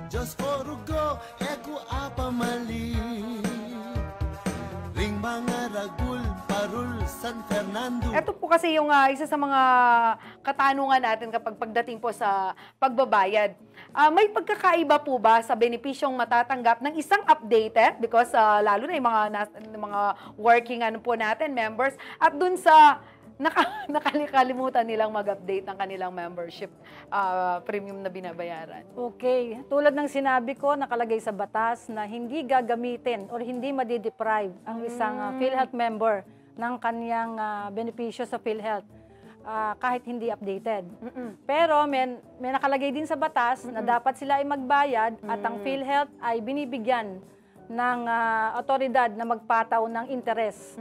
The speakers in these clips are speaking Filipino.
Diyos orugo, eko apamali. Ring mga ragul, parul, San Fernando. Ito po kasi yung isa sa mga katanungan natin kapag pagdating po sa pagbabayad. May pagkakaiba po ba sa benepisyong matatanggap ng isang updated, because lalo na yung mga working ano po natin, members, at dun sa nakalimutan nilang mag-update ng kanilang membership premium na binabayaran? Okay. Tulad ng sinabi ko, nakalagay sa batas na hindi gagamitin or hindi madideprive ang isang PhilHealth member ng kanyang benepisyo sa PhilHealth kahit hindi updated. Pero may nakalagay din sa batas na dapat sila ay magbayad at ang PhilHealth ay binibigyan ng otoridad na magpataw ng interest.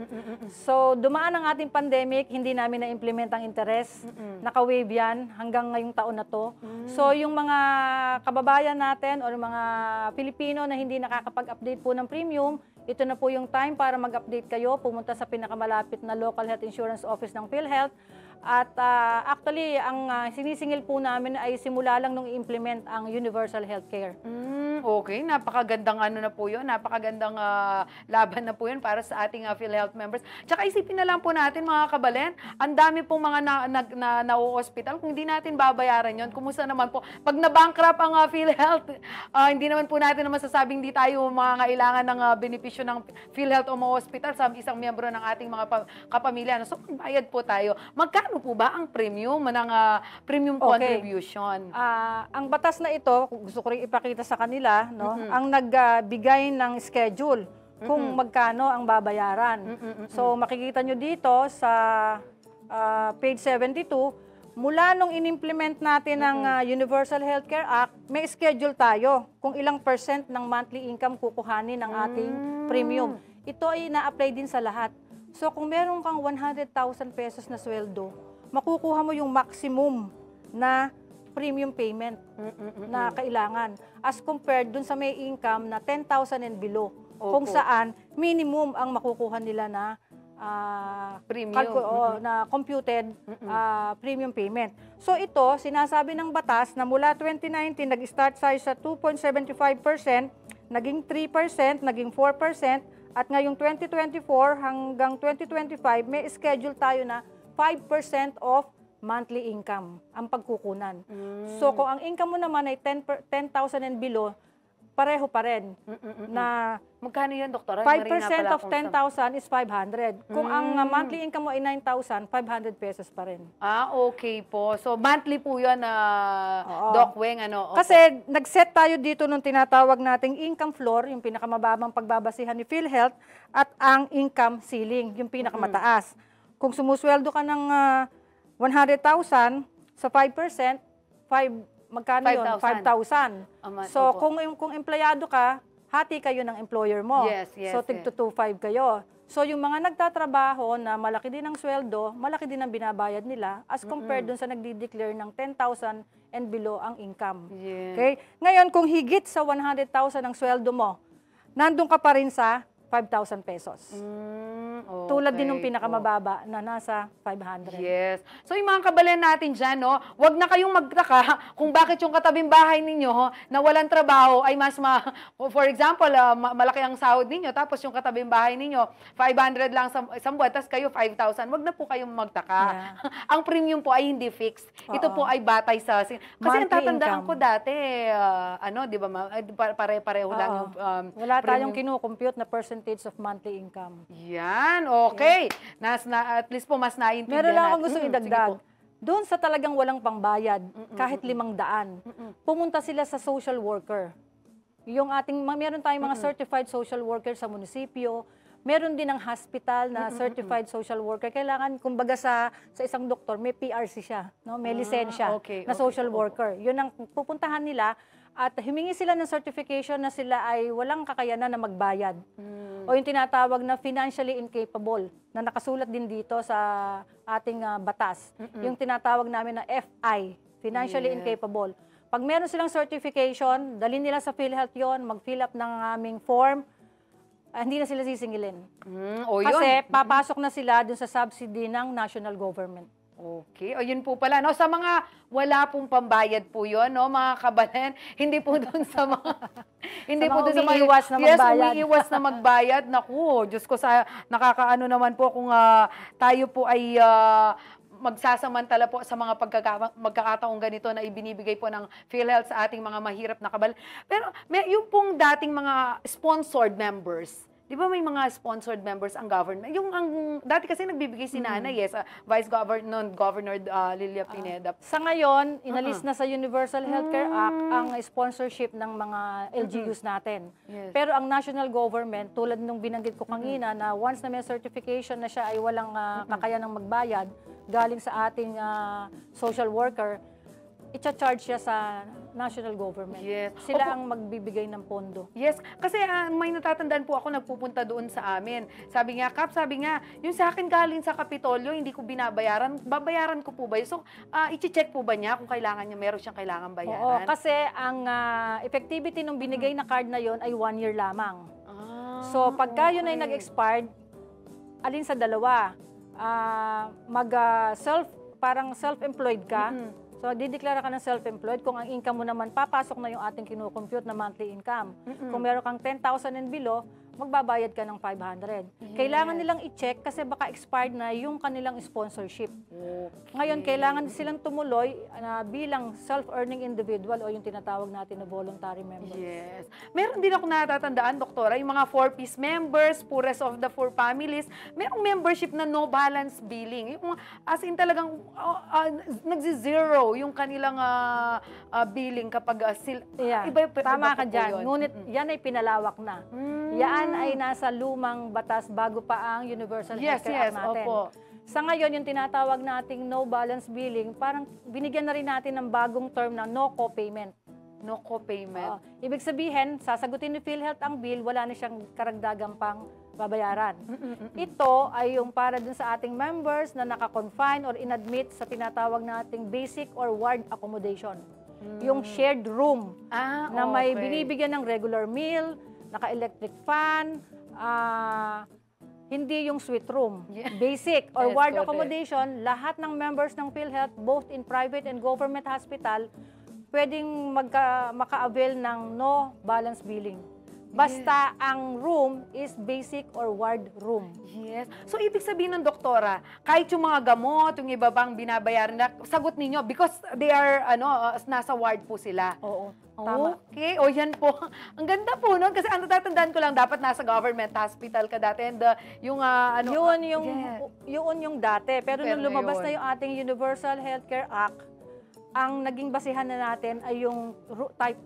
So, dumaan ang ating pandemic, hindi namin na-implement ang interest. Naka-waive yan hanggang ngayong taon na to. So, yung mga kababayan natin o mga Pilipino na hindi nakakapag-update po ng premium, ito na po yung time para mag-update kayo, pumunta sa pinakamalapit na local health insurance office ng PhilHealth. At actually, ang sinisingil po namin ay simula lang nung i-implement ang universal healthcare. Okay, napakagandang ano na po yun, napakagandang laban na po yun para sa ating PhilHealth members. Tsaka isipin na lang po natin mga kabalen, ang dami pong mga na-hospital, kung hindi natin babayaran yun, kumusta naman po? Pag na-bankrupt ang PhilHealth, hindi naman po natin masasabing di tayo mga kailangan ng benepisyo ng PhilHealth o mga hospital sa isang miyembro ng ating mga kapamilya. So, bayad po tayo. Magkano po ba ang premium ng premium contribution? Ang batas na ito, gusto ko rin ipakita sa kanila, no? Ang nagbigay ng schedule kung magkano ang babayaran. So makikita nyo dito sa page 72, mula nung inimplement natin ang Universal Healthcare Act, may schedule tayo kung ilang % ng monthly income kukuhanin ng ating premium. Ito ay na-apply din sa lahat. So kung meron kang 100,000 pesos na sweldo, makukuha mo yung maximum na premium payment na kailangan as compared dun sa may income na 10,000 and below. Kung saan minimum ang makukuha nila na premium na computed premium payment. So ito, sinasabi ng batas na mula 2019 nag-start tayo sa 2.75%, naging 3%, naging 4%, at ngayong 2024 hanggang 2025 may schedule tayo na 5% of monthly income ang pagkukunan. So kung ang income mo naman ay 10,000 and below, pareho pa rin. Na magkano yan, Doktora? 5% of 10,000 is 500. Kung ang monthly income mo ay 9,000, 500 pesos pa rin. Okay po. So monthly po yun, Doc Weng. Kasi nag-set tayo dito nung tinatawag nating income floor, yung pinakamababang pagbabasihan ni PhilHealth, at ang income ceiling, yung pinakamataas. Kung sumusweldo ka ng 100,000 sa 5%, magkano yun? 5,000. So, kung empleyado ka, hati kayo ng employer mo. Yes, so, tig-225 kayo. So, yung mga nagtatrabaho na malaki din ang sweldo, malaki din ang binabayad nila as compared dun sa nagdi-declare ng 10,000 and below ang income. Okay? Ngayon, kung higit sa 100,000 ang sweldo mo, nandun ka pa rin sa 5,000 pesos. Tulad din ng pinakamababa na nasa 500. Yes. So yung mga kabalen natin dyan, wag na kayong magtaka kung bakit yung katabing bahay ninyo na walang trabaho ay for example, malaki ang sahod ninyo, tapos yung katabing bahay ninyo, 500 lang sa isang buwan, tapos kayo 5,000. Wag na po kayong magtaka. Ang premium po ay hindi fixed. Ito po ay batay sa... Kasi ang tatandaan ko dati, di ba, pare-pareho lang yung wala tayong kinukompute na percentage of monthly income. Yan, okay. At least po mas naiintindihan natin. Meron lang akong gusto idagdag. Doon sa talagang walang pangbayad, kahit 500, pumunta sila sa social worker. Meron tayong mga certified social worker sa munisipyo, meron din ang hospital na certified social worker. Kailangan, kumbaga sa isang doktor, may PRC siya, may lisensya na social worker. Yun ang pupuntahan nila at humingi sila ng certification na sila ay walang kakayanan na magbayad. O yung tinatawag na financially incapable, na nakasulat din dito sa ating batas. Yung tinatawag namin na FI, financially incapable. Pag meron silang certification, dalhin nila sa PhilHealth yon, mag-fill up ng aming form, hindi na sila sisingilin. Kasi papasok na sila dun sa subsidy ng national government. Okay. O yun po pala, no? Sa mga wala pong pambayad po yun, no, mga kabalen. Hindi po doon sa mga... hindi Sa po mga doon sa mga... umiiwas na Yes, magbayad. umiiwas na magbayad. Naku, Diyos ko, nakakaano naman po kung tayo po ay... magsasamantala po sa mga magkakataong ganito na ibinibigay po ng PhilHealth sa ating mga mahirap na kabal. Pero yung pong dating mga sponsored members, di ba may mga sponsored members ang government? Dati kasi nagbibigay si Nanay, yes, Vice Governor Lilia Pineda. Sa ngayon, inalis na sa Universal Healthcare Act ang sponsorship ng mga LGUs natin. Yes. Pero ang national government, tulad nung binanggit ko kanina, na once na may certification na siya ay walang kakayanang magbayad, galing sa ating social worker, i-charge siya sa national government. Yes. Sila ang magbibigay ng pondo. Yes, kasi may natatandaan po ako nagpupunta doon sa amin. Sabi nga, Kap, yung sa akin galing sa Kapitolyo, hindi ko binabayaran. Babayaran ko po ba yun? So, i-check po ba niya kung kailangan niya, meron siyang kailangan bayaran? Oo, kasi ang effectivity ng binigay na card na yon ay 1 year lamang. So, pagka yun ay nag-expired, alin sa dalawa, parang self-employed ka. So, dideklara ka ng self-employed. Kung ang income mo naman, papasok na yung ating kinukompute na monthly income. Kung meron kang 10,000 and below, magbabayad ka ng 500. Kailangan nilang i-check kasi baka expired na yung kanilang sponsorship. Ngayon, kailangan silang tumuloy bilang self-earning individual o yung tinatawag natin na voluntary members. Yes. Meron din ako natatandaan, Doktora, yung mga 4-piece members, poorest of the 4 families, merong membership na no balance billing. Yung, as in talagang nagzi-zero yung kanilang billing kapag iba tama ka po dyan. yun. Ngunit yan ay pinalawak na. Yan ay nasa lumang batas bago pa ang Universal Healthcare Act natin. Opo. Sa ngayon, yung tinatawag nating no balance billing, parang binigyan na rin natin ng bagong term na no co-payment. No co-payment. Ibig sabihin, sasagutin ni PhilHealth ang bill, wala na siyang karagdagang pang babayaran. Ito ay yung para dun sa ating members na naka-confine or inadmit sa tinatawag nating basic or ward accommodation. Yung shared room na may binibigyan ng regular meal, naka-electric fan, hindi yung suite room. Basic or ward accommodation, lahat ng members ng PhilHealth, both in private and government hospital, pwedeng maka-avail ng no balance billing. Basta ang room is basic or ward room. Yes. So, ibig sabihin ng doktora, kahit yung mga gamot, yung iba bang binabayaran na, sagot ninyo because they are, nasa ward po sila. Oo. Tama. Okay. O yan po. Ang ganda po nun. Kasi ang natatandaan ko lang, dapat nasa government hospital ka dati. And yung yun yung dati. Pero nung lumabas na yung ating Universal Healthcare Act, ang naging basihan na natin ay yung type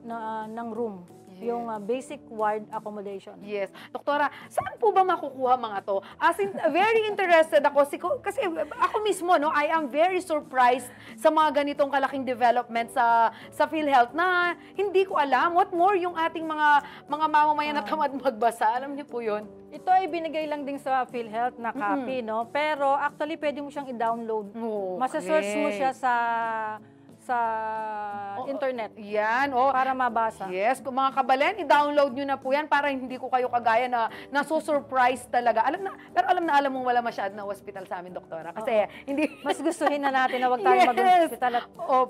ng room. Yung basic ward accommodation. Yes. Doktora, saan po ba makukuha mga to? As in, very interested ako. Kasi ako mismo, I am very surprised sa mga ganitong kalaking development sa PhilHealth na hindi ko alam. What more yung ating mga mamamayan na tamad magbasa. Alam niyo po yun? Ito ay binigay lang din sa PhilHealth na copy, Pero actually, pwede mo siyang i-download. Masa-search mo siya sa internet. Yan. Para mabasa. Yes. Kung mga kabalen, i-download nyo na po yan para hindi ko kayo kagaya na nasusurprise talaga. Pero alam mong wala masyad na hospital sa amin, doktora. Kasi hindi... Mas gustuhin na natin na wag tayo mag-hospital at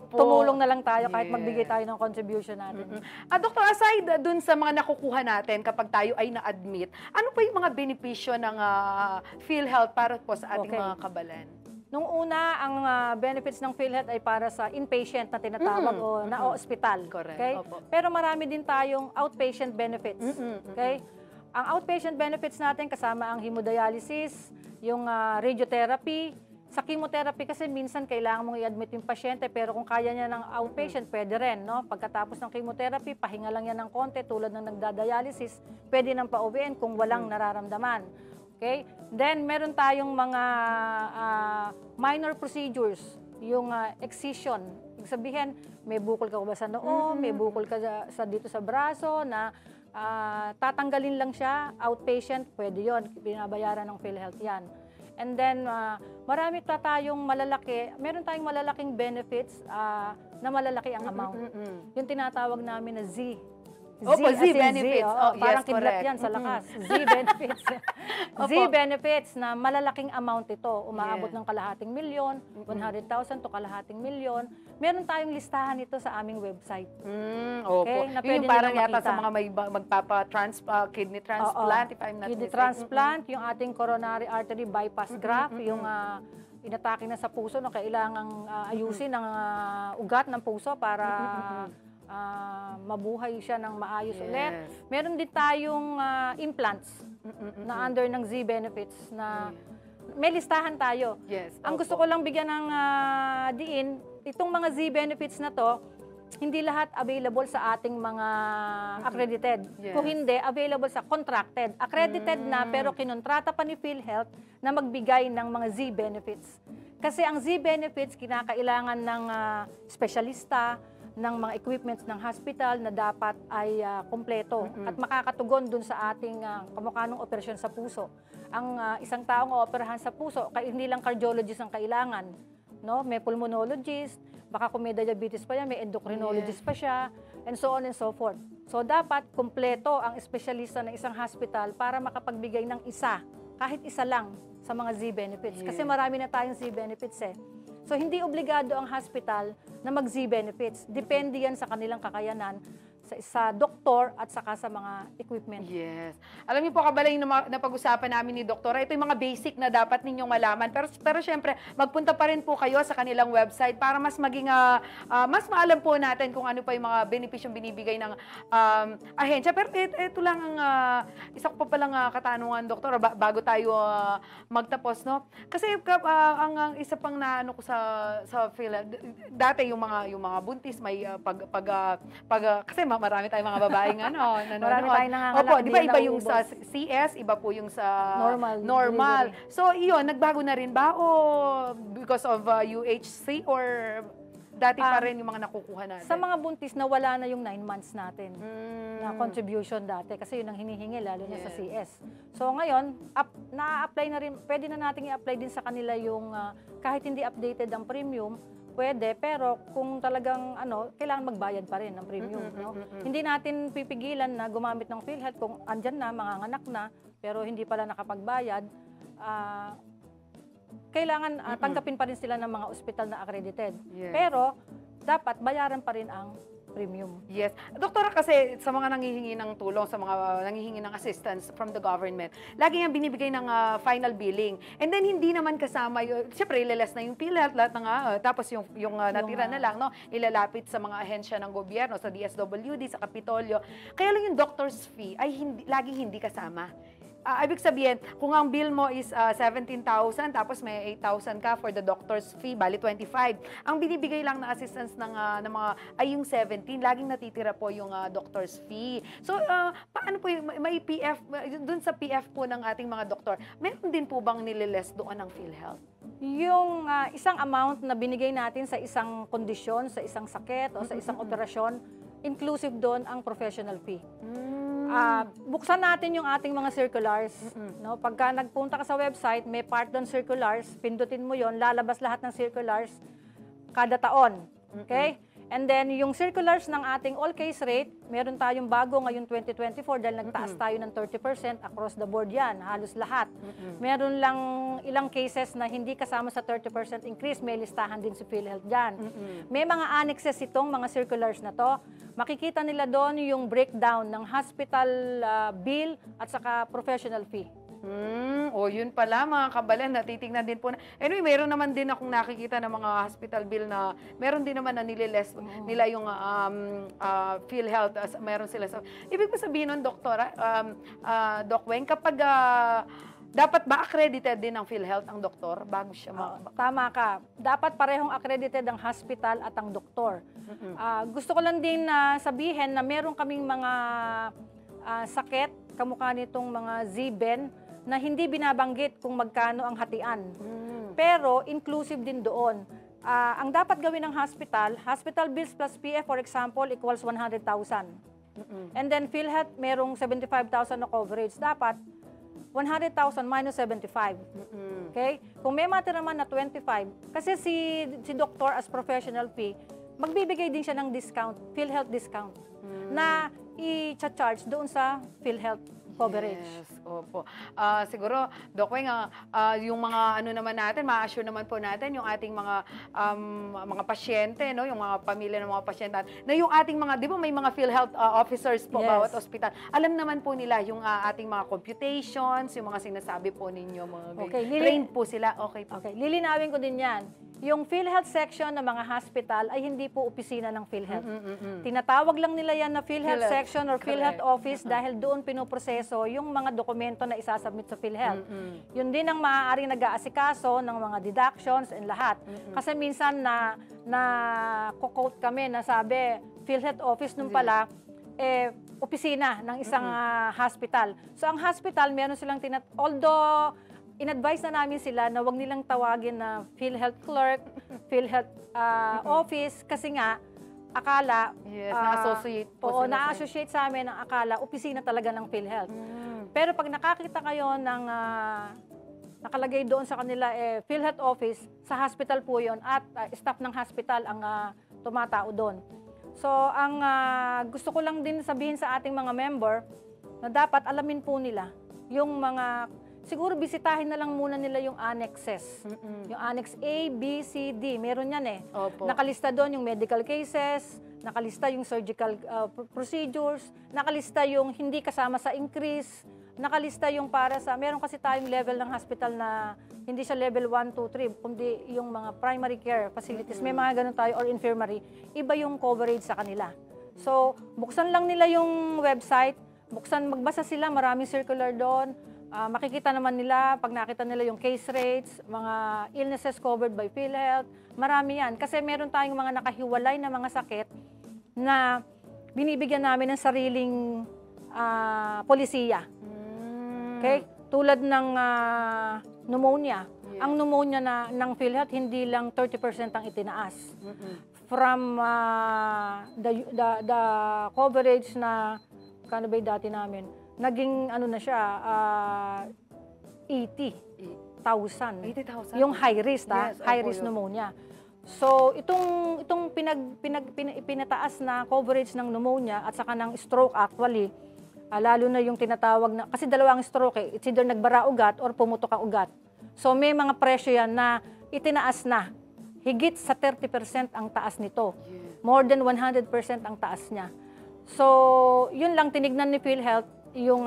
tumulong na lang tayo kahit magbigay tayo ng contribution natin. Doktor, aside dun sa mga nakukuha natin kapag tayo ay na-admit, ano pa yung mga benepisyo ng PhilHealth para po sa ating mga kabalen? Nung una, ang benefits ng PhilHealth ay para sa inpatient na tinatawag o na-hospital. Correct. Okay? Pero marami din tayong outpatient benefits. Okay? Ang outpatient benefits natin kasama ang hemodialysis, yung radiotherapy. Sa chemotherapy kasi minsan kailangan mong i-admit yung pasyente pero kung kaya niya ng outpatient, pwede rin. Pagkatapos ng chemotherapy, pahinga lang yan ng konti tulad ng nagdadialysis, pwede nang pa-OBN kung walang nararamdaman. Okay? Then, meron tayong mga minor procedures, yung excision. Ibig sabihin, may bukol ka ba sa noo, may bukol ka dito sa braso na tatanggalin lang siya, outpatient, pwede yon, binabayaran ng PhilHealth yan. And then, marami tayong meron tayong malalaking benefits na malalaki ang amount. Yung tinatawag namin na Z. Opo, as in benefits. oo, Oh, yes, parang kidlat correct. yan sa lakas. Z benefits. Z Opo. benefits na malalaking amount ito. Umaabot Yes. ng kalahating milyon, 100,000 to kalahating milyon. Meron tayong listahan ito sa aming website. Opo. Okay, na Yun pwede yung parang nilang yata sa makita. mga may kidney transplant, if I'm not Kidney mistaken. transplant, yung ating coronary artery bypass graft, yung inatake na sa puso na kailangang ayusin ang ugat ng puso para mabuhay siya ng maayos ulit. Yes. Meron din tayong implants na under ng Z benefits na may listahan tayo. Yes. Ang opo. gusto ko lang bigyan ng diin, itong mga Z benefits na to, hindi lahat available sa ating mga accredited. Yes. Kung hindi, available sa contracted. Accredited na pero kinontrata pa ni PhilHealth na magbigay ng mga Z benefits. Kasi ang Z benefits, kinakailangan ng espesyalista, ng mga equipments ng hospital na dapat ay kumpleto at makakatugon dun sa ating kamukha ng operasyon sa puso. Ang isang taong ooperahan sa puso, hindi lang cardiologist ang kailangan. No? May pulmonologist, baka kung may diabetes pa yan, may endocrinologist pa siya, and so on and so forth. So dapat kumpleto ang espesyalista ng isang hospital para makapagbigay ng isa, kahit isa lang, sa mga Z benefits. Kasi marami na tayong Z benefits eh. So hindi obligado ang hospital na mag-Z benefits. Depende yan sa kanilang kakayanan sa doktor at saka sa mga equipment. Yes. Alam niyo po, kabalay na napag-usapan namin ni Doktora, ito yung mga basic na dapat ninyong malaman. Pero syempre, magpunta pa rin po kayo sa kanilang website para mas maging, mas maalam po natin kung ano pa yung mga benepisyong binibigay ng ahensya. Pero ito lang ang isa ko pa palang katanungan, Doktora, bago tayo magtapos, no? Kasi ang isa pang naano ko sa PhilHealth, dati yung mga buntis may kasi marami tayong mga babaeng nanonood. Marami tayong nanganganak, Opo, di ba hindi iba na yung sa naubos. CS, iba po yung sa Normal delivery. So, iyon, nagbago na rin ba o because of UHC or dati pa rin yung mga nakukuha natin? Sa mga buntis na wala na yung 9 months natin na contribution dati kasi yun ang hinihingi lalo na sa CS. So ngayon, na-apply na rin, pwede na nating i-apply din sa kanila yung kahit hindi updated ang premium, pwede, pero kung talagang kailangan magbayad pa rin ng premium. No? Hindi natin pipigilan na gumamit ng PhilHealth kung andyan na, manganganak na, pero hindi pala nakapagbayad. Kailangan tanggapin pa rin sila ng mga ospital na accredited. Yes. Pero dapat bayaran pa rin ang premium. Yes. Doktora, kasi sa mga nanghihingi ng tulong, sa mga nanghihingi ng assistance from the government, lagi nga binibigay ng final billing. And then, hindi naman kasama yun. Siyempre, ililas na yung PhilHealth, lahat ng tapos yung natira na lang, no? Ilalapit sa mga ahensya ng gobyerno, sa DSWD, sa Kapitolyo. Kaya lang yung doctor's fee ay laging hindi kasama. Ibig sabihin, kung ang bill mo is 17,000, tapos may 8,000 ka for the doctor's fee, bali 25. Ang binibigay lang na assistance ng mga ay yung 17, laging natitira po yung doctor's fee. So, paano po yung may PF, dun sa PF po ng ating mga doktor, meron din po bang nililes doon ng PhilHealth? Yung isang amount na binigay natin sa isang kondisyon, sa isang sakit o sa isang operasyon, inclusive doon ang professional fee. Buksan natin yung ating mga circulars. No? Pagka nagpunta ka sa website, may part doon circulars, pindutin mo yon, lalabas lahat ng circulars kada taon. Okay? And then, yung circulars ng ating all-case rate, meron tayong bago ngayong 2024 dahil nagtaas tayo ng 30% across the board yan, halos lahat. Meron lang ilang cases na hindi kasama sa 30% increase, may listahan din si PhilHealth dyan. May mga annexes itong mga circulars na to. Makikita nila doon yung breakdown ng hospital bill at saka professional fee. Yun pala mga kabalan, natitignan din po na. Anyway, meron naman din akong nakikita ng mga hospital bill na meron din naman na nililes nila yung PhilHealth, meron sila sa. Ibig ko sabihin nun, Doktora, Doc Weng, kapag dapat ba accredited din ng PhilHealth ang doktor bago siya Tama ka. Dapat parehong accredited ang hospital at ang doktor. Gusto ko lang din sabihin na meron kaming mga sakit, kamukha nitong mga Z-Ben, na hindi binabanggit kung magkano ang hatian. Pero inclusive din doon. Ang dapat gawin ng hospital bills plus PF, for example, equals 100,000. And then PhilHealth, merong 75,000 na coverage. Dapat 100,000 minus 75. Okay? Kung may matira man na 25, kasi si doctor as professional fee, magbibigay din siya ng discount, PhilHealth discount, na i-charge doon sa PhilHealth coverage. Yes, opo. Siguro, Doc Weng, yung mga ano naman natin, ma-assure naman po natin yung ating mga pasyente, no, yung mga pamilya ng mga pasyente, na yung ating mga, di ba may mga PhilHealth officers po Yes. bawat ospital. Alam naman po nila yung ating mga computations, yung mga sinasabi po ninyo, mga Okay, trained po sila. Okay po. Okay, lilinawin ko din yan. Yung PhilHealth section ng mga hospital ay hindi po opisina ng PhilHealth. Tinatawag lang nila yan na PhilHealth PhilHealth, section or PhilHealth correct. office dahil doon pinoproseso yung mga dokumento na isasubmit sa PhilHealth. Yun din ang maaaring nag-aasikaso ng mga deductions and lahat. Kasi minsan na quote kami na sabi, PhilHealth office nung pala, opisina ng isang hospital. So ang hospital, meron silang although in-advise na namin sila na wag nilang tawagin na PhilHealth clerk, PhilHealth office, kasi nga, akala, Yes, na-associate po oo, sila sa- na-associate sa amin ang akala, opisina talaga ng PhilHealth. Pero pag nakakita kayo ng nakalagay doon sa kanila, PhilHealth office, sa hospital po yon at staff ng hospital ang tumatao doon. So, ang gusto ko lang din sabihin sa ating mga member, na dapat alamin po nila yung mga, siguro bisitahin na lang muna nila yung annexes. Yung annex A, B, C, D, meron yan Opo. Nakalista doon yung medical cases, nakalista yung surgical procedures, nakalista yung hindi kasama sa increase, nakalista yung para sa, meron kasi tayong level ng hospital na hindi siya level 1, 2, 3, kundi yung mga primary care facilities, may mga ganun tayo, or infirmary, iba yung coverage sa kanila. So, buksan lang nila yung website, magbasa sila, maraming circular doon, makikita naman nila, pag nakita nila yung case rates, mga illnesses covered by PhilHealth, marami yan. Kasi meron tayong mga nakahiwalay na mga sakit na binibigyan namin ng sariling polisiya. Okay? Tulad ng pneumonia. Yes. Ang pneumonia ng PhilHealth, hindi lang 30% ang itinaas. From the coverage na, kano ba yung dati namin? Naging ano na siya, 80,000. 80,000? Yung high risk, Yes, high opo, risk yun. pneumonia. So, itong pinataas na coverage ng pneumonia at saka ng stroke actually, lalo na yung tinatawag na, kasi dalawang stroke it's either nagbara ugat or pumutok ang ugat. So, may mga presyo yan na itinaas na. Higit sa 30% ang taas nito. More than 100% ang taas niya. So, yun lang tinignan ni PhilHealth, yung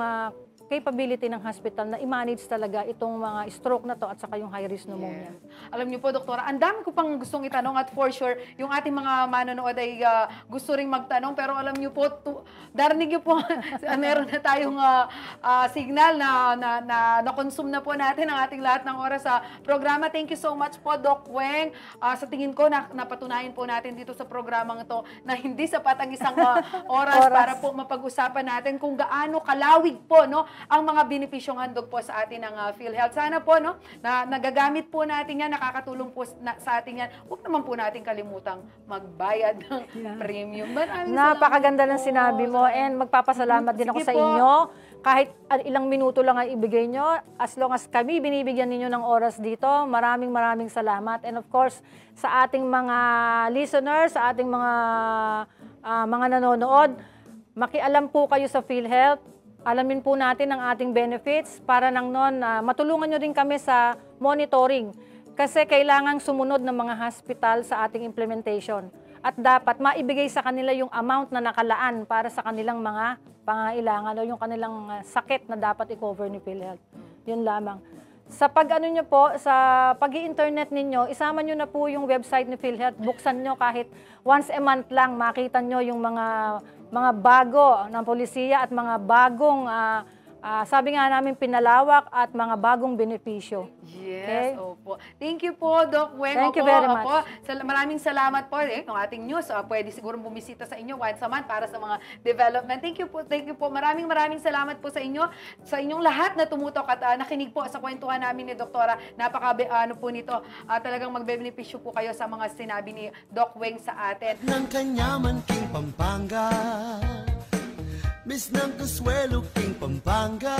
capability ng hospital na i-manage talaga itong mga stroke na to at saka yung high-risk pneumonia. Yes. Alam niyo po, Doktora, ang dami ko pang gustong itanong at for sure, yung ating mga manonood ay gusto ring magtanong. Pero alam niyo po, darinig niyo po, meron na tayong signal na consume na po natin ang ating lahat ng oras sa programa. Thank you so much po, Doc Weng. Sa tingin ko, napatunayan po natin dito sa programang ito na hindi sapat ang isang oras para po mapag-usapan natin kung gaano kalawig po, no, ang mga benepisyong handog po sa atin ng PhilHealth. Sana po, no, na nagagamit po natin yan, nakakatulong po sa atin yan. Huwag naman po natin kalimutang magbayad ng premium. Napakaganda ng sinabi mo and magpapasalamat din ako Sige sa po. inyo. Kahit ilang minuto lang ay ibigay nyo, as long as kami binibigyan ninyo ng oras dito, maraming salamat. And of course, sa ating mga listeners, sa ating mga nanonood, makialam po kayo sa PhilHealth. Alamin po natin ang ating benefits para nang noon matulungan nyo rin kami sa monitoring. Kasi kailangang sumunod ng mga hospital sa ating implementation. At dapat maibigay sa kanila yung amount na nakalaan para sa kanilang mga pangailangan o yung kanilang sakit na dapat i-cover ni PhilHealth. Yun lamang. Sa pag-ano nyo po, sa pag-i-internet ninyo, isama nyo na po yung website ni PhilHealth. Buksan nyo kahit once a month lang, makita nyo yung mga bago ng polisiya at mga bagong, sabi nga namin, pinalawak at mga bagong benepisyo. Yes, Okay? opo. Thank you po, Doc Weng. Thank you Opo, very much. opo. Maraming salamat po ng ating news. Pwede siguro bumisita sa inyo once a month para sa mga development. Thank you po, thank you po. Maraming salamat po sa inyo, sa inyong lahat na tumutok at nakinig po sa kwentuhan namin ni Doktora. Ano po nito, talagang magbebenepisyo po kayo sa mga sinabi ni Doc Weng sa atin. Ng kanyaman king Pampanga, Miss ng Consuelo king Pampanga.